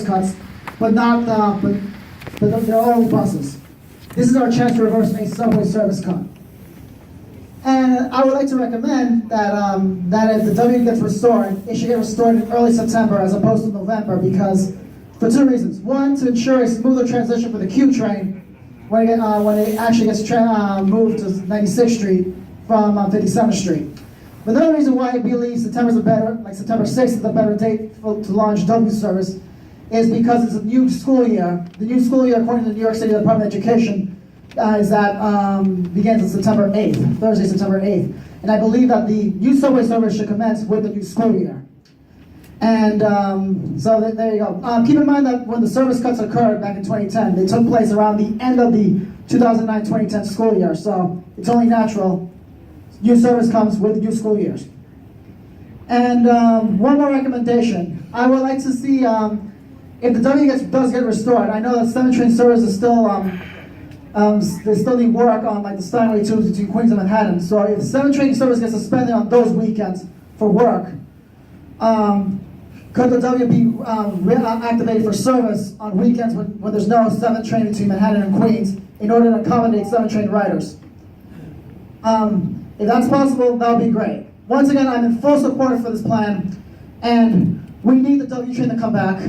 cuts, but not but they're all buses. This is our chance to reverse a subway service cut. And I would like to recommend that that if the W gets restored, it should get restored in early September as opposed to November, because for two reasons. One, to ensure a smoother transition for the Q train when it actually gets moved to 96th Street from 57th Street. But the other reason why I believe September 6th is a better date to launch W service is because it's a new school year. The new school year, according to the New York City Department of Education, begins on September 8th, Thursday, September 8th. And I believe that the new subway service should commence with the new school year. And so there you go. Keep in mind that when the service cuts occurred back in 2010, they took place around the end of the 2009-2010 school year. So it's only natural. New service comes with new school years. And one more recommendation. I would like to see if the W does get restored. I know that 7 train service is still they still need work on like the Steinway tubes between Queens and Manhattan. So if 7 train service gets suspended on those weekends for work, could the W be activated for service on weekends when there's no 7 train between Manhattan and Queens in order to accommodate 7 train riders? If that's possible, that would be great. Once again, I'm in full support for this plan, and we need the W train to come back.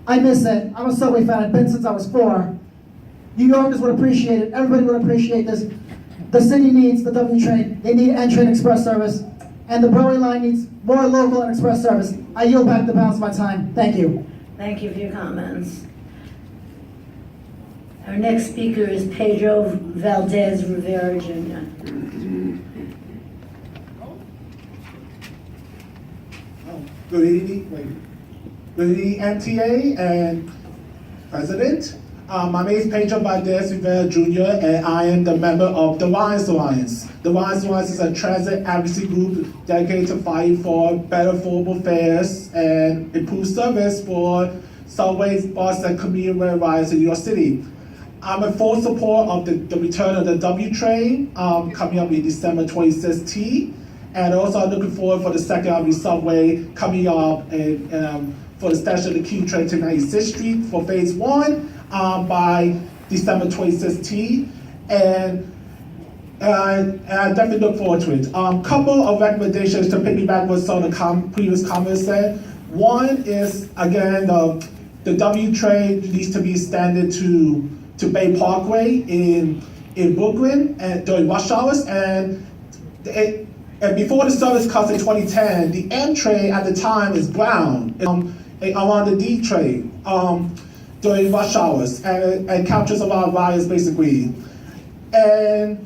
I miss it. I'm a subway fan. I've been since I was 4. New Yorkers would appreciate it. Everybody would appreciate this. The city needs the W train. They need N-train express service. And the Broadway line needs more local and express service. I yield back the balance of my time. Thank you. Thank you for your comments. Our next speaker is Pedro Valdez Rivera Jr. Good evening, MTA and President. My name is Pedro Valdez Rivera Jr. and I am the member of the Wise Alliance. The Wise Alliance is a transit advocacy group dedicated to fighting for better affordable fares and improved service for subways, bus, and commuter rail rides in New York City. I'm in full support of the return of the W train coming up in December 2016. And also I'm looking forward for the Second Avenue subway coming up and for the station of the Q train to 96th Street for phase 1 by December 2016. And I definitely look forward to it. Couple of recommendations to piggyback what some of the previous comments said. One is, again, the W train needs to be extended to Bay Parkway in Brooklyn and during rush hours. And before the service cuts in 2010, the M train at the time is brown around the D train during rush hours, and it captures a lot of riders basically. And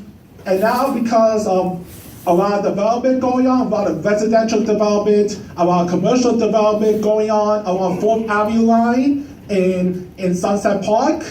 now because of a lot of development going on, a lot of residential development, a lot of commercial development going on along 4th Avenue line in Sunset Park,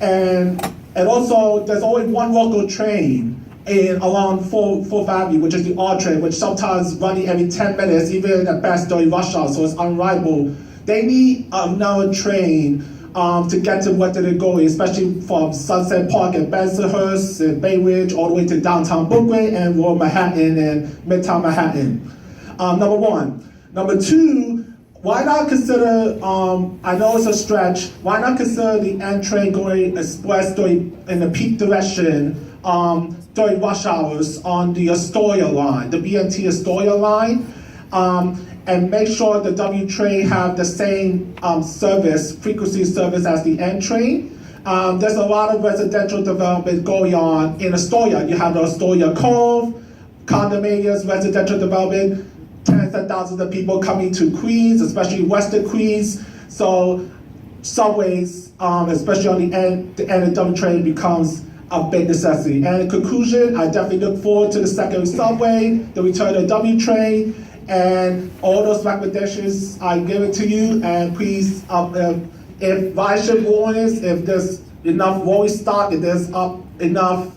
and also there's only one local train along 4th Avenue, which is the R train, which sometimes running every 10 minutes, even at best during rush hour, so it's unreliable. They need another train to get to where they're going, especially from Sunset Park and Bensonhurst and Bay Ridge all the way to downtown Brooklyn and Lower Manhattan and Midtown Manhattan. Number one. Number two, why not consider, I know it's a stretch, why not consider the N train going express in the peak direction during rush hours on the Astoria line, the BNT Astoria line, and make sure the W train have the same frequency service as the N train. There's a lot of residential development going on in Astoria. You have the Astoria Cove, condominiums, residential development, tens of thousands of people coming to Queens, especially Western Queens. So subways, especially on the end of W train becomes a big necessity. And in conclusion, I definitely look forward to the second subway, the return of W train, and all those recommendations I give it to you. And please, if ridership warnings, if there's enough rolling stock, if there's enough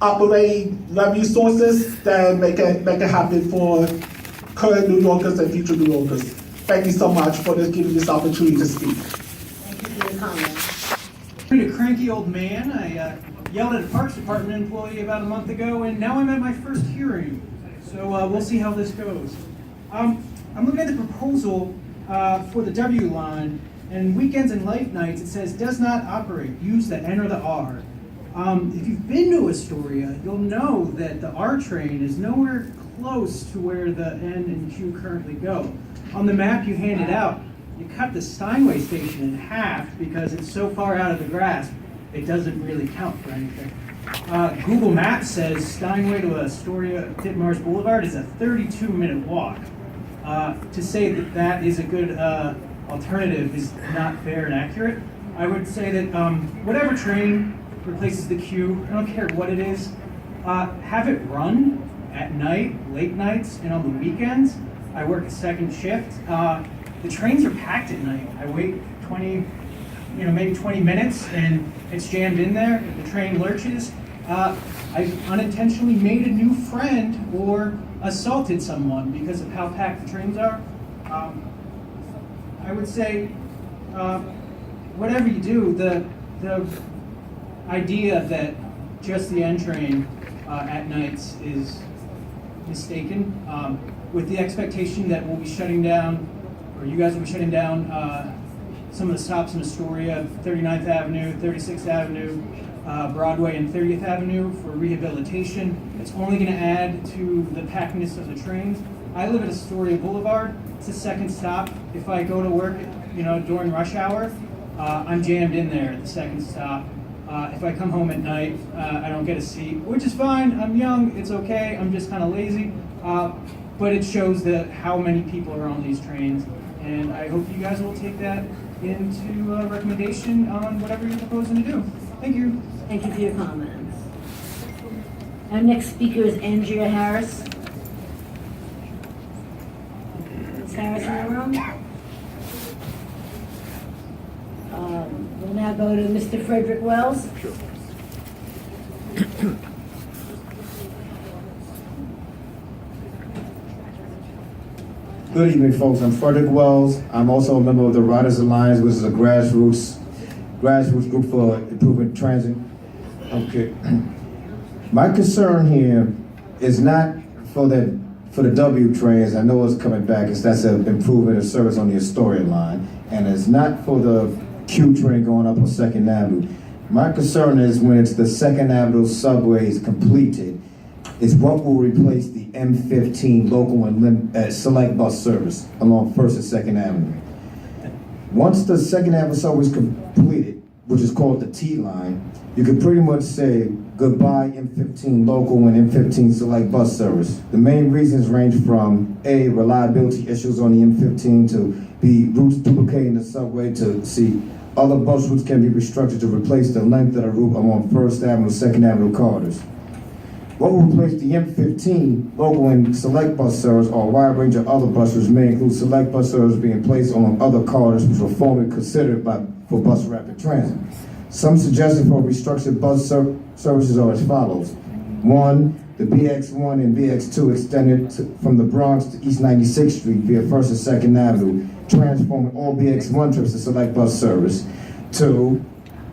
operating revenue sources, then make it happen for current New Yorkers and future New Yorkers. Thank you so much for giving this opportunity to speak. Thank you for your comments. I'm a cranky old man. I yelled at a Parks Department employee about a month ago, and now I'm at my first hearing. So we'll see how this goes. I'm looking at the proposal for the W line, And weekends and late nights, it says does not operate. Use the N or the R. If you've been to Astoria, you'll know that the R train is nowhere close to where the N and Q currently go. On the map you handed out, you cut the Steinway station in half because it's so far out of the grasp, it doesn't really count for anything. Google Maps says Steinway to Astoria Ditmars Boulevard is a 32-minute walk. To say that that is a good alternative is not fair and accurate. I would say that whatever train replaces the Q, I don't care what it is, have it run at night, late nights, and on the weekends. I work a second shift. The trains are packed at night. I wait maybe 20 minutes, and it's jammed in there. The train lurches. I've unintentionally made a new friend or assaulted someone because of how packed the trains are. I would say, whatever you do, the idea that just the N train at nights is mistaken, with the expectation that we'll be shutting down, or you guys will be shutting down some of the stops in Astoria, 39th Avenue, 36th Avenue, Broadway and 30th Avenue for rehabilitation. It's only going to add to the packedness of the trains. I live at Astoria Boulevard. It's the second stop. If I go to work, during rush hour, I'm jammed in there at the second stop. If I come home at night, I don't get a seat, which is fine. I'm young. It's okay. I'm just kind of lazy. But it shows how many people are on these trains, and I hope you guys will take that into a recommendation on whatever you're proposing to do. Thank you. Thank you for your comments. Our next speaker is Andrea Harris. Ms. Harris in the room? We'll now go to Mr. Frederick Wells. Good evening, folks. I'm Frederick Wells. I'm also a member of the Riders Alliance, which is a grassroots group for improving transit. Okay. My concern here is not for the W trains. I know it's coming back. That's an improvement of service on the Astoria line, and it's not for the Q train going up on 2nd Avenue. My concern is when it's the 2nd Avenue subway is completed, is what will replace the M15 local and select bus service along 1st and 2nd Avenue. Once the 2nd Avenue subway is completed, which is called the T line, you can pretty much say goodbye M15 local and M15 select bus service. The main reasons range from A, reliability issues on the M15, to B, routes duplicating the subway, to C, other bus routes can be restructured to replace the length of the route along 1st Avenue, 2nd Avenue corridors. What will replace the M15 local and select bus service or a wide range of other bus routes may include select bus service being placed on other corridors which were formerly considered for bus rapid transit. Some suggestions for restructured bus services are as follows. 1, the BX1 and BX2 extended from the Bronx to East 96th Street via 1st and 2nd Avenue, transforming all BX1 trips to select bus service. 2,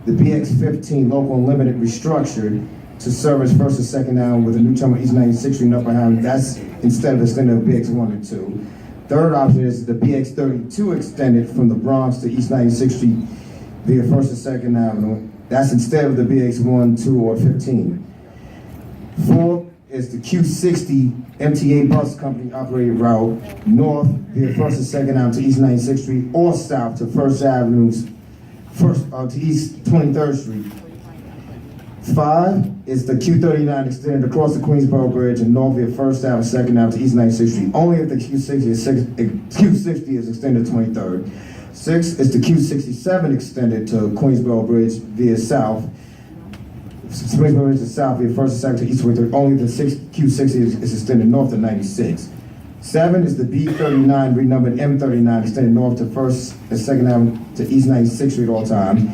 the BX15 local and limited restructured to service 1st and 2nd Avenue with a new terminal East 96th Street and Upper Highway. That's instead of extended BX1 and 2. Third option is the BX32 extended from the Bronx to East 96th Street via 1st and 2nd Avenue. That's instead of the BX1, 2, or 15. 4 is the Q60 MTA bus company operated route north via 1st and 2nd Avenue to East 96th Street or south to 1st Avenue's to East 23rd Street. 5 is the Q39 extended across the Queensboro Bridge and north via 1st Avenue, 2nd Avenue to East 96th Street, only if the Q60 is extended to 23rd. 6 is the Q67 extended to Queensboro Bridge via south. Queensboro Bridge to south via 1st and 2nd to East 23rd, only if the Q60 is extended north to 96. 7 is the B39 renumbered M39 extended north to 1st and 2nd Avenue to East 96th Street all time.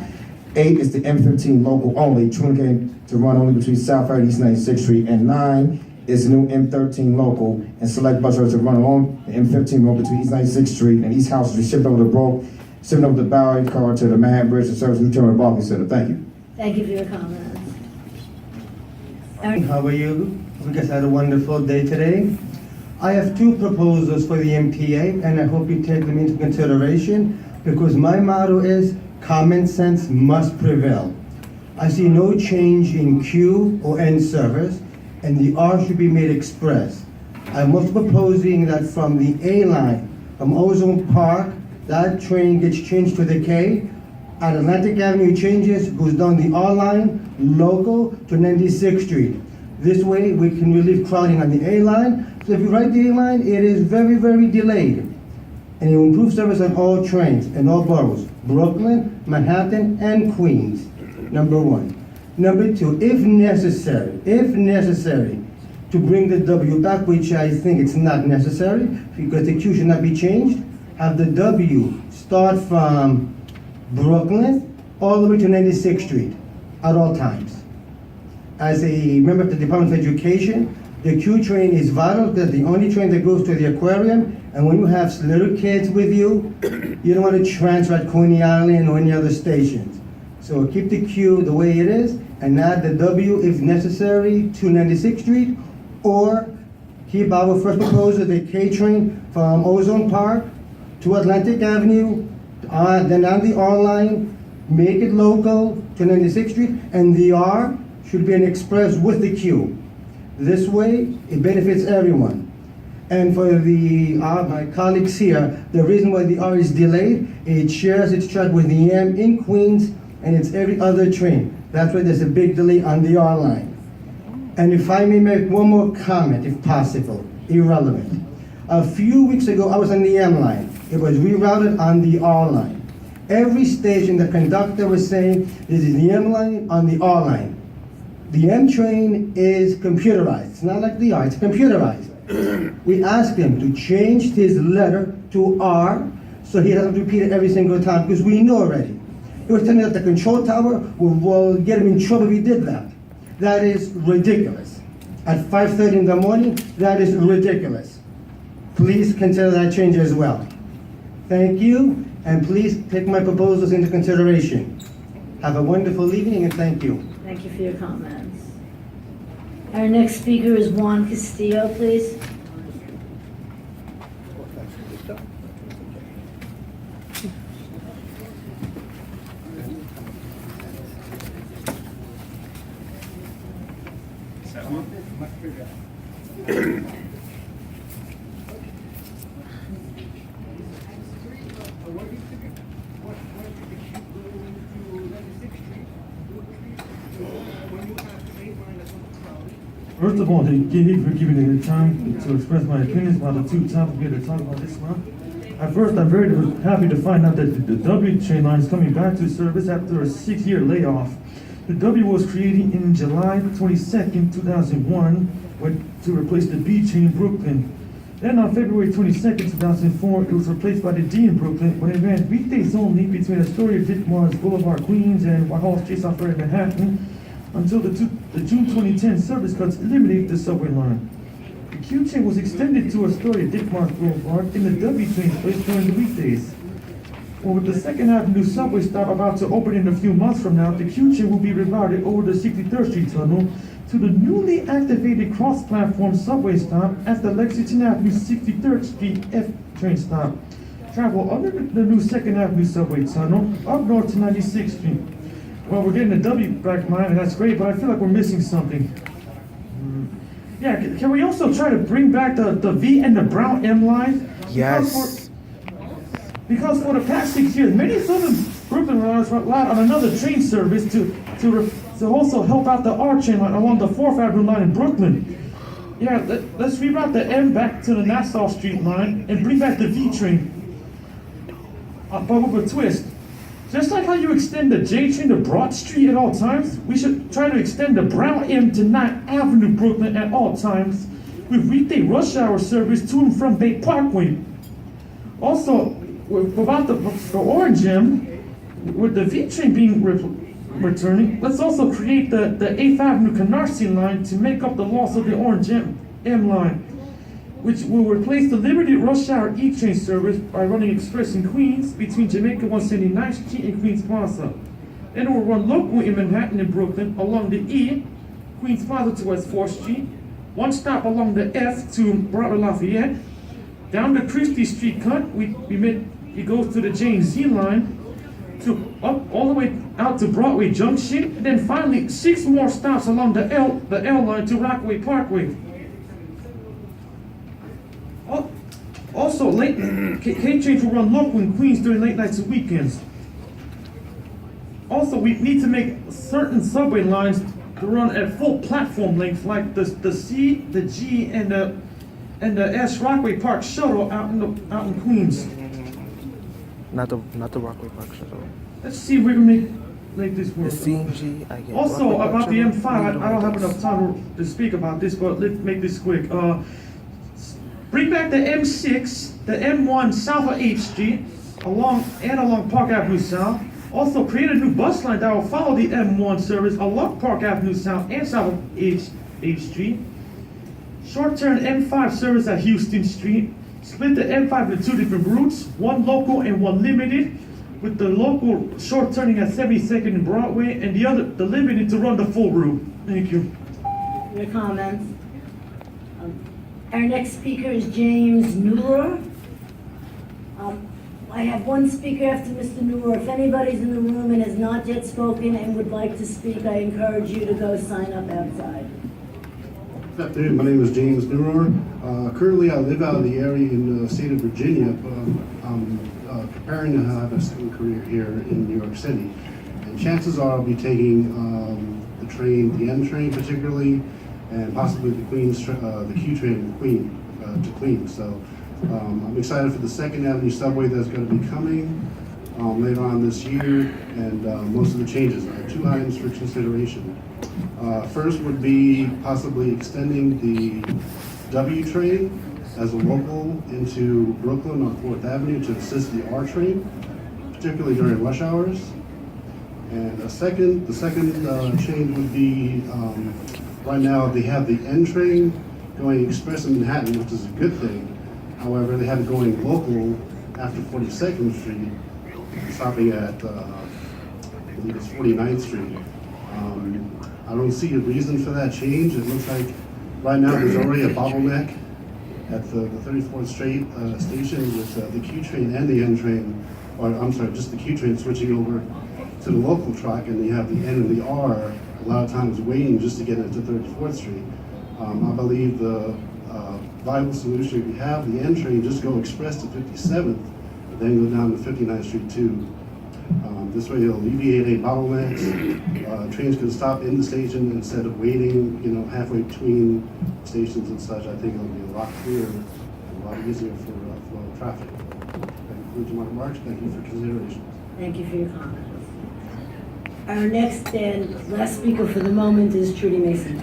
8 is the M15 local only, truncating to run only between South Ferry and East 96th Street. And 9 is the new M13 local and select bus routes to run along the M15 road between East 96th Street and East House Street, shipped over the Bowery car to the Manhattan Bridge to service New Terminal Barclays Center. Thank you. Thank you for your comments. How are you? We guys had a wonderful day today. I have 2 proposals for the MTA, and I hope you take them into consideration. because my motto is common sense must prevail. I see no change in Q or N service, and the R should be made express. I'm also proposing that from the A line, from Ozone Park, that train gets changed to the K. At Atlantic Avenue changes, goes down the R line, local to 96th Street. This way, we can relieve crowding on the A line. So if you ride the A line, it is very, very delayed. And it will improve service on all trains in all boroughs, Brooklyn, Manhattan, and Queens. Number one. Number two, if necessary, to bring the W back, which I think it's not necessary, because the Q should not be changed, have the W start from Brooklyn all the way to 96th Street at all times. As a member of the Department of Education, the Q train is vital because the only train that goes to the aquarium, and when you have little kids with you, you don't want to transfer at Coney Island or any other stations. So keep the Q the way it is, and add the W if necessary to 96th Street, or keep our first proposal, the K train from Ozone Park to Atlantic Avenue, then on the R line, make it local to 96th Street, and the R should be an express with the Q. This way, it benefits everyone. And for the my colleagues here, the reason why the R is delayed, it shares its track with the M in Queens, and it's every other train. That's why there's a big delay on the R line. And if I may make one more comment, if possible, irrelevant. A few weeks ago, I was on the M line. It was rerouted on the R line. Every station, the conductor was saying, this is the M line on the R line. The M train is computerized. It's not like the R, it's computerized. We asked him to change his letter to R so he doesn't repeat it every single time, because we know already. He was telling me that the control tower will get him in trouble if he did that. That is ridiculous. At 5:30 in the morning, that is ridiculous. Please consider that change as well. Thank you, and please take my proposals into consideration. Have a wonderful evening, and thank you. Thank you for your comments. Our next speaker is Juan Castillo, please. First of all, thank you for giving me the time to express my opinions about the two topics we're going to talk about this month. At first, I'm very happy to find out that the W train line is coming back to service after a 6-year layoff. The W was created in July 22nd, 2001, to replace the B train in Brooklyn. Then on February 22nd, 2004, it was replaced by the D in Brooklyn when it ran weekdays only between Astoria, Ditmars Boulevard, Queens, and Whitehall Street-South Ferry, Manhattan, until the June 2010 service cuts eliminated the subway line. The Q train was extended to Astoria, Ditmars Boulevard, and the W train placed during the weekdays. Well, with the 2nd Avenue subway stop about to open in a few months from now, the Q train will be rerouted over the 63rd Street tunnel to the newly activated cross-platform subway stop at the Lexington Avenue 63rd Street F train stop. Travel under the new 2nd Avenue subway tunnel up north to 96th Street. Well, we're getting the W back line, and that's great, but I feel like we're missing something. Yeah, can we also try to bring back the V and the brown M line? Yes. Because for the past 6 years, many Southern Brooklyn riders relied on another train service to also help out the R train line along the 4th Avenue line in Brooklyn. Yeah, let's reroute the M back to the Nassau Street line and bring back the V train. But with a twist. Just like how you extend the J train to Broad Street at all times, we should try to extend the Brown M to 9th Avenue, Brooklyn at all times, with weekday rush hour service to and from Bay Parkway. Also, about the Orange M, with the V train being returning, let's also create the 8th Avenue Canarsie line to make up the loss of the Orange M line, which will replace the limited rush hour E train service by running express in Queens between Jamaica 179th Street and Queens Plaza. Then it will run local in Manhattan and Brooklyn along the E, Queens Plaza to West 4th Street, one stop along the F to Broadway Lafayette, down the Christie Street cut, we it goes to the J&Z line, to up all the way out to Broadway Junction, and then finally 6 more stops along the L line to Rockaway Parkway. Also, K trains will run local in Queens during late nights and weekends. Also, we need to make certain subway lines to run at full platform length, like the C, the G, and the S Rockaway Park shuttle out in Queens. Not the Rockaway Park shuttle. Let's see if we can make this work. The CMG, I get. Also, Rockaway Park about the shuttle, M5, I don't have enough time to speak about this, but let's make this quick. Bring back the M6, the M1 south of 8th Street, along Park Avenue South. Also, create a new bus line that will follow the M1 service along Park Avenue South and south of 8th Street. Short-term M5 service at Houston Street. Split the M5 into 2 different routes, one local and one limited, with the local short turning at 72nd and Broadway, and the limited to run the full route. Thank you. Your comments. Our next speaker is James Newler. I have one speaker after Mr. Newler. If anybody's in the room and has not yet spoken and would like to speak, I encourage you to go sign up outside. Good afternoon, my name is James Newrohr. Currently, I live out of the area in the state of Virginia, but I'm preparing to have a second career here in New York City. And chances are I'll be taking the train, the M train particularly, and possibly the Q train to Queens. So I'm excited for the 2nd Avenue subway that's going to be coming later on this year, and most of the changes. I have 2 items for consideration. First would be possibly extending the W train as a local into Brooklyn on 4th Avenue to assist the R train, particularly during rush hours. And the second change would be, right now they have the N train going express in Manhattan, which is a good thing. However, they have it going local after 42nd Street, stopping at, I believe it's 49th Street. I don't see a reason for that change. It looks like right now there's already a bottleneck at the 34th Street station with the Q train and the N train, or I'm sorry, just the Q train switching over to the local track, and you have the N and the R a lot of times waiting just to get into 34th Street. I believe the viable solution we have, the N train, just go express to 57th, then go down to 59th Street too. This way it'll alleviate any bottlenecks. Trains can stop in the station instead of waiting, halfway between stations and such. I think it'll be a lot clearer and a lot easier for flow of traffic. That concludes my remarks. Thank you for consideration. Thank you for your comments. Our next and last speaker for the moment is Trudy Mason.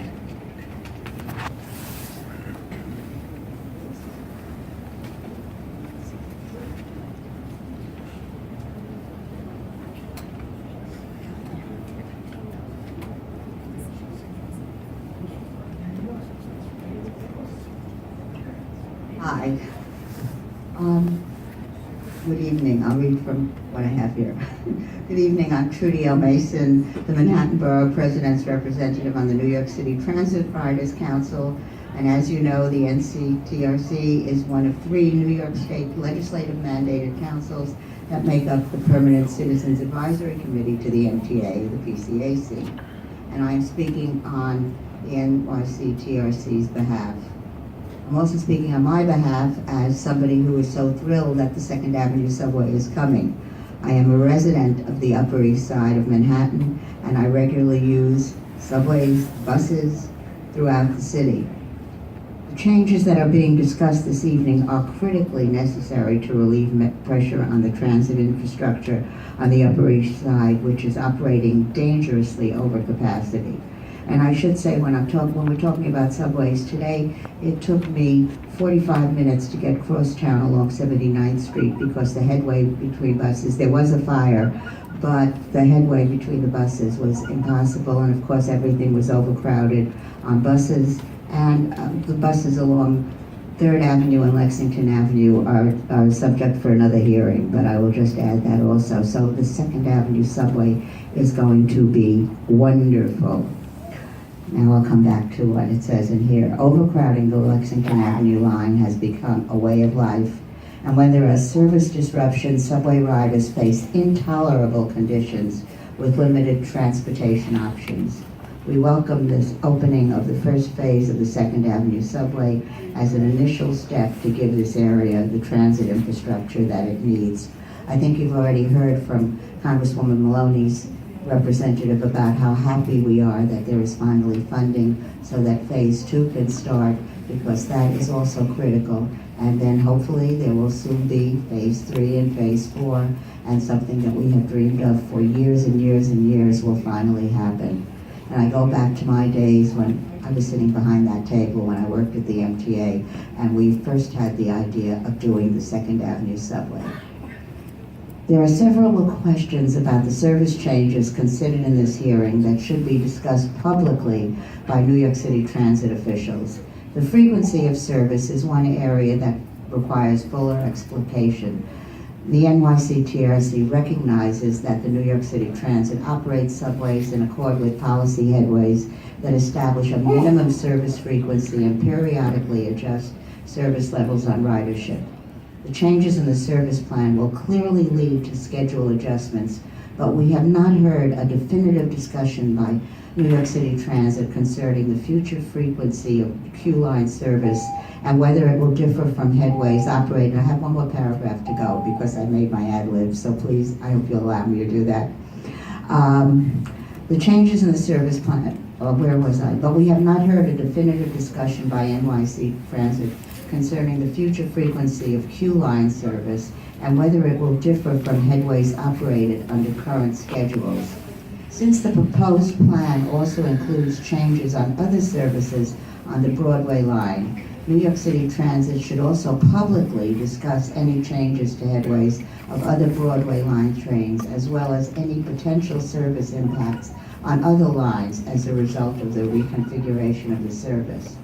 Hi. Good evening. I'll read from what I have here. Good evening. I'm Trudy L. Mason, the Manhattan Borough President's representative on the New York City Transit Riders Council. And as you know, the NCTRC is one of 3 New York State legislative mandated councils that make up the Permanent Citizens Advisory Committee to the MTA, the PCAC. And I'm speaking on the NYCTRC's behalf. I'm also speaking on my behalf as somebody who is so thrilled that the 2nd Avenue subway is coming. I am a resident of the Upper East Side of Manhattan, and I regularly use subways, buses throughout the city. The changes that are being discussed this evening are critically necessary to relieve pressure on the transit infrastructure on the Upper East Side, which is operating dangerously over capacity. And I should say, when we're talking about subways today, it took me 45 minutes to get cross-town along 79th Street because the headway between buses, there was a fire, but the headway between the buses was impossible, and of course everything was overcrowded on buses, and the buses along 3rd Avenue and Lexington Avenue are subject for another hearing, but I will just add that also. So the 2nd Avenue subway is going to be wonderful. Now I'll come back to what it says in here. Overcrowding the Lexington Avenue line has become a way of life, And when there are service disruptions, subway riders face intolerable conditions with limited transportation options. We welcome this opening of the first phase of the 2nd Avenue subway as an initial step to give this area the transit infrastructure that it needs. I think you've already heard from Congresswoman Maloney's representative about how happy we are that there is finally funding so that phase 2 can start, because that is also critical. And then hopefully there will soon be phase 3 and phase 4, and something that we have dreamed of for years and years and years will finally happen. And I go back to my days when I was sitting behind that table when I worked at the MTA, and we first had the idea of doing the 2nd Avenue subway. There are several questions about the service changes considered in this hearing that should be discussed publicly by New York City transit officials. The frequency of service is one area that requires fuller explication. The NYCTRC recognizes that the New York City Transit operates subways in accord with policy headways that establish a minimum service frequency and periodically adjust service levels on ridership. The changes in the service plan will clearly lead to schedule adjustments, but we have not heard a definitive discussion by New York City Transit concerning the future frequency of Q line service and whether it will differ from headways operated. I have one more paragraph to go because I made my ad lib, so please, I hope you'll allow me to do that. The changes in the service plan, where was I? But we have not heard a definitive discussion by NYC Transit concerning the future frequency of Q line service and whether it will differ from headways operated under current schedules. Since the proposed plan also includes changes on other services on the Broadway line, New York City Transit should also publicly discuss any changes to headways of other Broadway line trains, as well as any potential service impacts on other lines as a result of the reconfiguration of the service.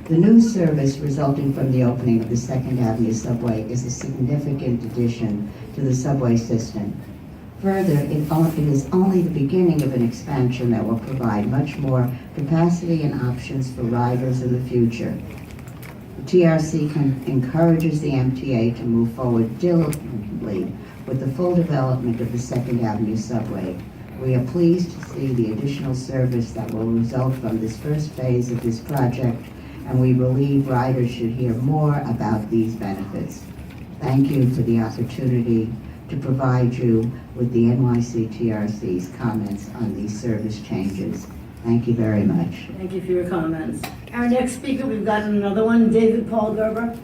The new service resulting from the opening of the 2nd Avenue subway is a significant addition to the subway system. Further, it is only the beginning of an expansion that will provide much more capacity and options for riders in the future. The TRC encourages the MTA to move forward diligently with the full development of the 2nd Avenue subway. We are pleased to see the additional service that will result from this first phase of this project, and we believe riders should hear more about these benefits. Thank you for the opportunity to provide you with the NYCTRC's comments on these service changes. Thank you very much. Thank you for your comments. Our next speaker, we've got another one, David Paul Gerber.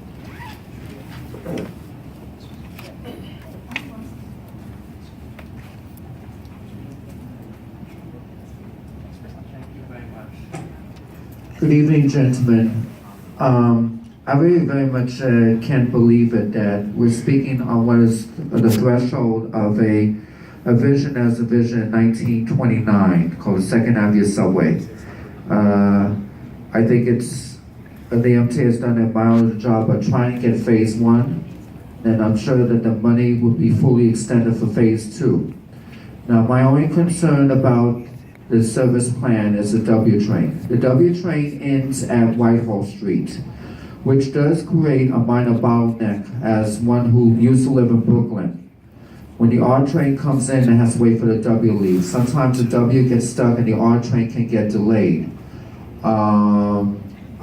Good evening, gentlemen. I really very much can't believe it that we're speaking on what is the threshold of a vision as a vision in 1929 called the 2nd Avenue subway. I think it's the MTA has done a marvelous job of trying to get phase 1, and I'm sure that the money will be fully extended for phase 2. Now, my only concern about the service plan is the W train. The W train ends at Whitehall Street, which does create a minor bottleneck as one who used to live in Brooklyn. When the R train comes in, it has to wait for the W to leave. Sometimes the W gets stuck and the R train can get delayed.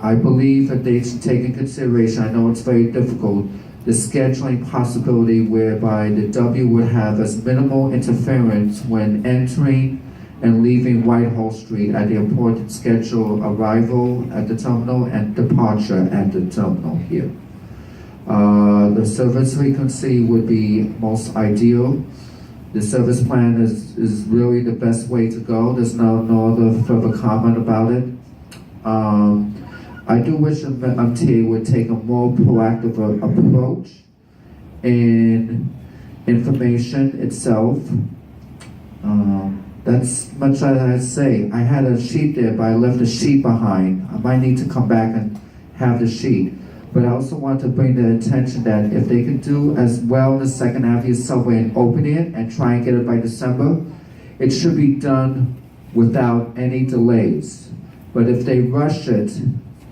I believe that they should take into consideration, I know it's very difficult, the scheduling possibility whereby the W would have as minimal interference when entering and leaving Whitehall Street at the important scheduled arrival at the terminal and departure at the terminal here. The service frequency would be most ideal. The service plan is really the best way to go. There's no other further comment about it. I do wish the MTA would take a more proactive approach in information itself. That's much as I say. I had a sheet there, but I left the sheet behind. I might need to come back and have the sheet. But I also want to bring the attention that if they could do as well the 2nd Avenue subway and open it and try and get it by December, it should be done without any delays. But if they rush it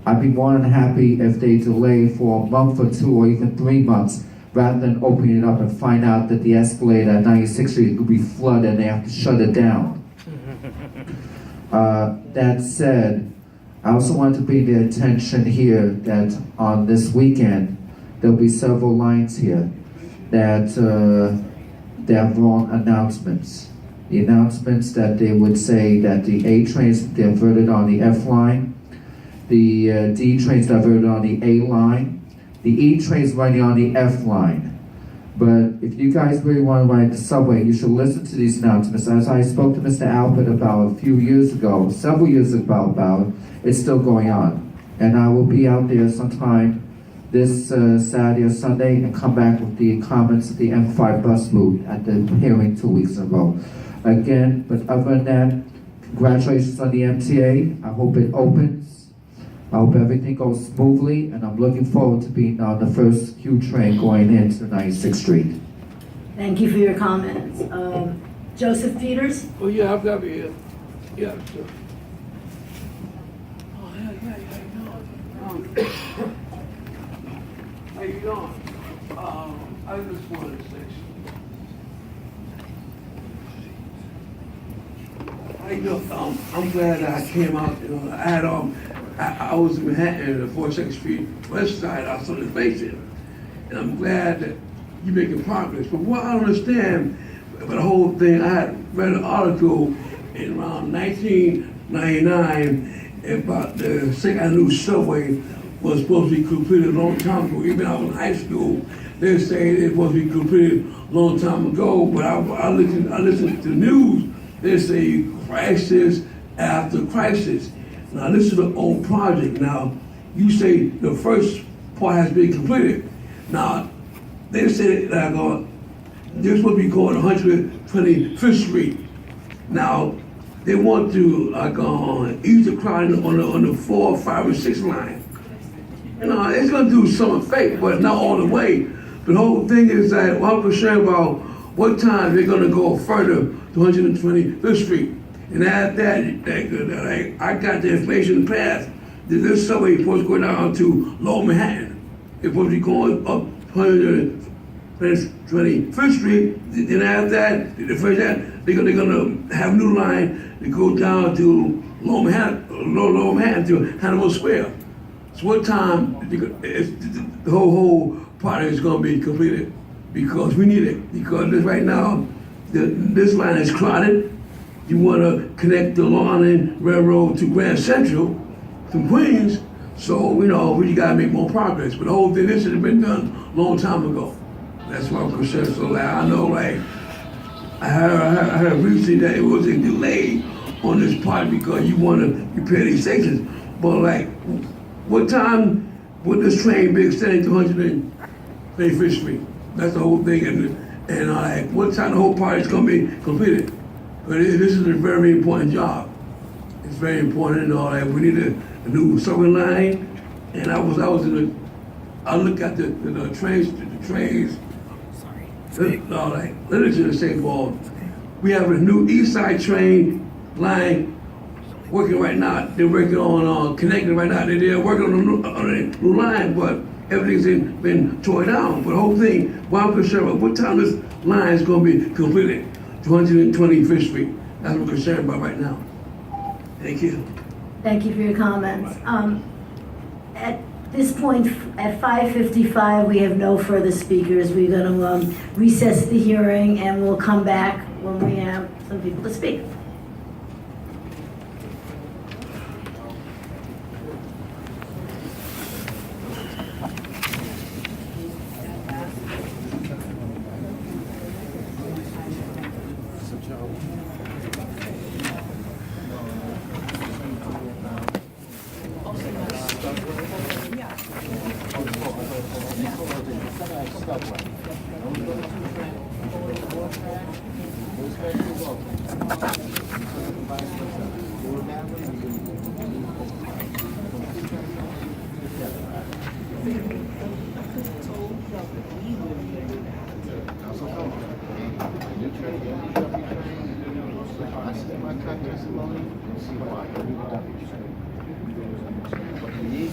I'd be more than happy if they delay for a month or 2 or even 3 months, rather than opening it up and find out that the escalator at 96th Street could be flooded and they have to shut it down. That said, I also want to bring the attention here that on this weekend, there'll be several lines here that have wrong announcements. The announcements that they would say that the A trains diverted on the F line, the D trains diverted on the A line, the E trains running on the F line. But if you guys really want to ride the subway, you should listen to these announcements. As I spoke to Mr. Albert about a few years ago, several years ago about it, it's still going on. And I will be out there sometime this Saturday or Sunday and come back with the comments of the M5 bus route at the hearing 2 weeks in a row. Again, but other than that, congratulations on the MTA. I hope it opens. I hope everything goes smoothly, and I'm looking forward to being on the first Q train going into 96th Street. Thank you for your comments. Joseph Peters? Oh, yeah, I've got to be here. Yeah, sure. Oh, yeah, how you doing? I just wanted to say I'm glad that I came out. I was in Manhattan, the 42nd Street West Side. I saw this basement, and I'm glad that you're making progress. But what I don't understand about the whole thing, I had read an article in around 1999 about the St. Avenue subway was supposed to be completed a long time ago. Even when I was in high school, they were saying it was supposed to be completed a long time ago. But I listened to the news. They say crisis after crisis. Now this is an old project. Now you say the first part has been completed. Now they say that they're supposed to be going 125th Street. Now they want to ease the crowd on the 4, 5, and 6 line. It's gonna do some effect, but not all the way. But the whole thing is that I'm concerned about what time they're gonna go further to 125th Street. And after that, I got the information in the past that this subway is supposed to go down to Lower Manhattan. It's supposed to be going up 125th Street. Then after that, they're gonna have a new line that goes down to Lower Manhattan to Hannibal Square. So what time the whole project is gonna be completed? Because we need it. Because right now, this line is crowded. You want to connect the Long Island Railroad to Grand Central from Queens, so we got to make more progress. But the whole thing, this should have been done a long time ago. That's why I'm concerned. So I know, I heard recently that it was a delay on this part because you want to repair these sections. But what time would this train be extended to 125th Street? That's the whole thing. And what time the whole part is going to be completed? But this is a very important job. It's very important and all that. We need a new subway line. And I look at the trains. All that. Literature to say, well, we have a new East Side train line working right now. They're working on connecting right now. They're working on a new line, but everything's been torn down. But the whole thing, well, I'm concerned about what time this line is going to be completed. 225th Street. That's what I'm concerned about right now. Thank you. Thank you for your comments. At this point, at 5:55, we have no further speakers. We're going to recess the hearing, and we'll come back when we have some people to speak. What you need